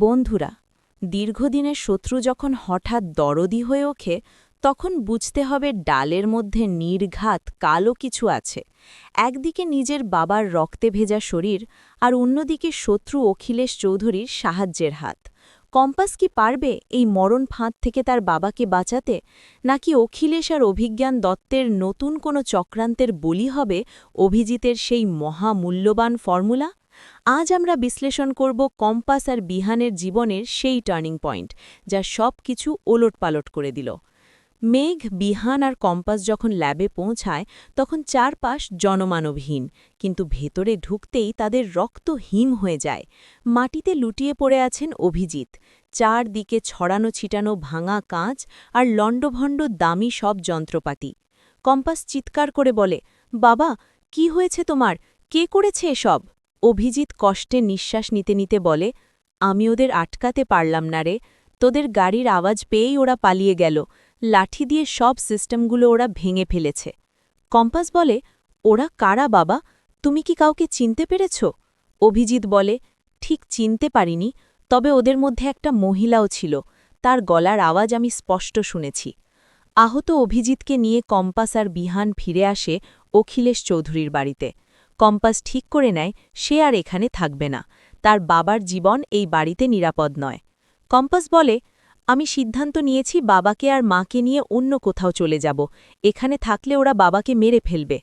বন্ধুরা, দীর্ঘদিনের শত্রু যখন হঠাৎ দরদি হয়ে ওঠে তখন বুঝতে হবে ডালের মধ্যে নির্ঘাত কালো কিছু আছে। একদিকে নিজের বাবার রক্তে ভেজা শরীর আর অন্যদিকে শত্রু অখিলেশ চৌধুরীর সাহায্যের হাত। কম্পাস কি পারবে এই মরণ ফাঁদ থেকে তার বাবাকে বাঁচাতে, নাকি অখিলেশ আর অভিজ্ঞান দত্তের নতুন কোনো চক্রান্তের বলি হবে অভিজিতের সেই মহামূল্যবান ফর্মুলা? আজ আমরা বিশ্লেষণ করব কম্পাস আর বিহানের জীবনের সেই টার্নিং পয়েন্ট যা সব কিছু ওলটপালট করে দিল। মেঘ, বিহান আর কম্পাস যখন ল্যাবে পৌঁছায় তখন চারপাশ জনমানবহীন, কিন্তু ভেতরে ঢুকতেই তাদের রক্ত হিম হয়ে যায়। মাটিতে লুটিয়ে পড়ে আছেন অভিজিৎ, চারদিকে ছড়ানো ছিটানো ভাঙা কাঁচ আর লণ্ডভণ্ড দামি সব যন্ত্রপাতি। কম্পাস চিৎকার করে বলে, বাবা, কি হয়েছে তোমার? কে করেছে এসব? অভিজিৎ কষ্টে নিঃশ্বাস নিতে নিতে বলে, আমি ওদের আটকাতে পারলাম না রে। তোদের গাড়ির আওয়াজ পেয়েই ওরা পালিয়ে গেল। লাঠি দিয়ে সব সিস্টেমগুলো ওরা ভেঙে ফেলেছে। কম্পাস বলে, ওরা কারা বাবা? তুমি কি কাউকে চিনতে পেরেছ? অভিজিৎ বলে, ঠিক চিনতে পারিনি, তবে ওদের মধ্যে একটা মহিলাও ছিল। তার গলার আওয়াজ আমি স্পষ্ট শুনেছি। আহত অভিজিৎকে নিয়ে কম্পাস আর বিহান ফিরে আসে অখিলেশ চৌধুরীর বাড়িতে। কম্পাস ঠিক করে নেয় সে আর এখানে থাকবে না। তার বাবার জীবন এই বাড়িতে নিরাপদ নয়। কম্পাস বলে, আমি সিদ্ধান্ত নিয়েছি বাবাকে আর মাকে নিয়ে অন্য কোথাও চলে যাব। এখানে থাকলে ওরা বাবাকে মেরে ফেলবে।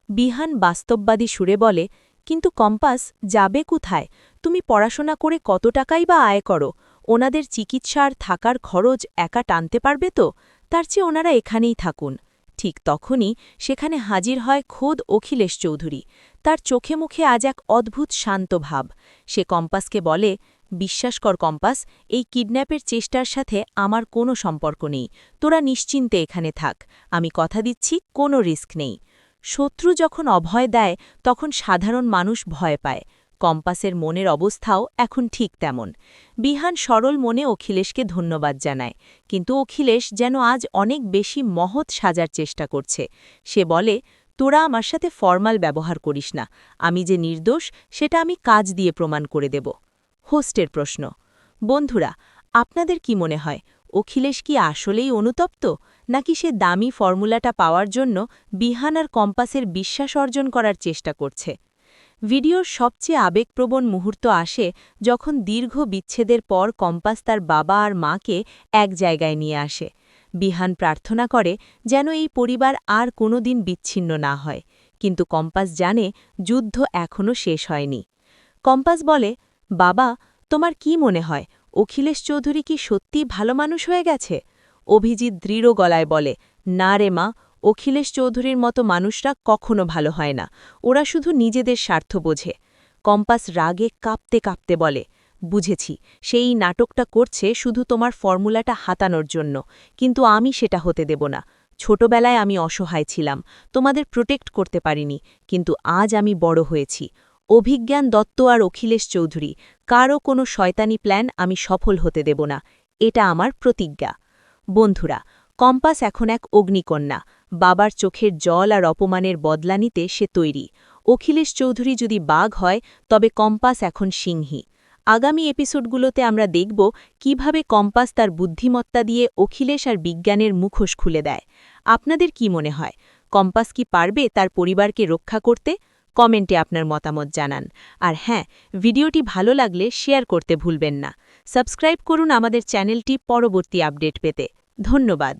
বিহান বাস্তববাদী সুরে বলে, কিন্তু কম্পাস, যাবে কোথায়? তুমি পড়াশোনা করে কত টাকাই বা আয় করো? ওনাদের চিকিৎসা আর থাকার খরচ একা টানতে পারবে তো? তার চেয়ে ওনারা এখানেই থাকুন। ঠিক তখনই সেখানে হাজির হয় খোদ অখিলেশ চৌধুরী। তার চোখে মুখে আজ এক অদ্ভুত শান্ত ভাব। সে কম্পাসকে বলে, বিশ্বাস কর কম্পাস, এই কিডন্যাপের চেষ্টার সাথে আমার কোনো সম্পর্ক নেই। তোরা নিশ্চিন্তে এখানে থাক। আমি কথা দিচ্ছি, কোনো রিস্ক নেই। শত্রু যখন অভয় দেয় তখন সাধারণ মানুষ ভয় পায়। কম্পাসের মনের অবস্থাও এখন ঠিক তেমন। বিহান সরল মনে অখিলেশকে ধন্যবাদ জানায়, কিন্তু অখিলেশ যেন আজ অনেক বেশি মহৎ সাজার চেষ্টা করছে। সে বলে, তোরা আমার সাথে ফরমাল ব্যবহার করিস না। আমি যে নির্দোষ সেটা আমি কাজ দিয়ে প্রমাণ করে দেব। হোস্টের প্রশ্ন, বন্ধুরা, আপনাদের কি মনে হয় অখিলেশ কি আসলেই অনুতপ্ত, নাকি সে দামি ফর্মুলাটা পাওয়ার জন্য বিহান আর কম্পাসের বিশ্বাস অর্জন করার চেষ্টা করছে? ভিডিওর সবচেয়ে আবেগপ্রবণ মুহূর্ত আসে যখন দীর্ঘ বিচ্ছেদের পর কম্পাস তার বাবা আর মাকে এক জায়গায় নিয়ে আসে। বিহান প্রার্থনা করে যেন এই পরিবার আর কোনো দিন বিচ্ছিন্ন না হয়, কিন্তু কম্পাস জানে যুদ্ধ এখনও শেষ হয়নি। কম্পাস বলে, বাবা, তোমার কি মনে হয় অখিলেশ চৌধুরী কি সত্যিই ভালো মানুষ হয়ে গেছে? অভিজিৎ দৃঢ় গলায় বলে, না রে মা, অখিলেশ চৌধুরীর মতো মানুষরা কখনো ভালো হয় না। ওরা শুধু নিজেদের স্বার্থ বোঝে। কম্পাস রাগে কাঁপতে কাঁপতে বলে, বুঝেছি, সেই নাটকটা করছে শুধু তোমার ফর্মুলাটা হাতানোর জন্য, কিন্তু আমি সেটা হতে দেব না। ছোটবেলায় আমি অসহায় ছিলাম, তোমাদের প্রোটেক্ট করতে পারিনি, কিন্তু আজ আমি বড় হয়েছি। অভিজ্ঞান দত্ত আর অখিলেশ চৌধুরী কারও কোনো শয়তানি প্ল্যান আমি সফল হতে দেব না। এটা আমার প্রতিজ্ঞা। বন্ধুরা, কম্পাস এখন এক অগ্নিকন্যা। বাবার চোখের জল আর অপমানের বদলা নিতে সে তৈরি। অখিলেশ চৌধুরী যদি বাঘ হয়, তবে কম্পাস এখন সিংহী। আগামী এপিসোডগুলোতে আমরা দেখব কিভাবে কম্পাস তার বুদ্ধিমত্তা দিয়ে অখিলেশ আর বিজ্ঞানের মুখোশ খুলে দেয়। আপনাদের কি মনে হয়, কম্পাস কি পারবে তার পরিবারকে রক্ষা করতে? কমেন্টে আপনার মতামত জানান। আর হ্যাঁ, ভিডিওটি ভালো লাগলে শেয়ার করতে ভুলবেন না। সাবস্ক্রাইব করুন আমাদের চ্যানেলটি পরবর্তী আপডেট পেতে। ধন্যবাদ।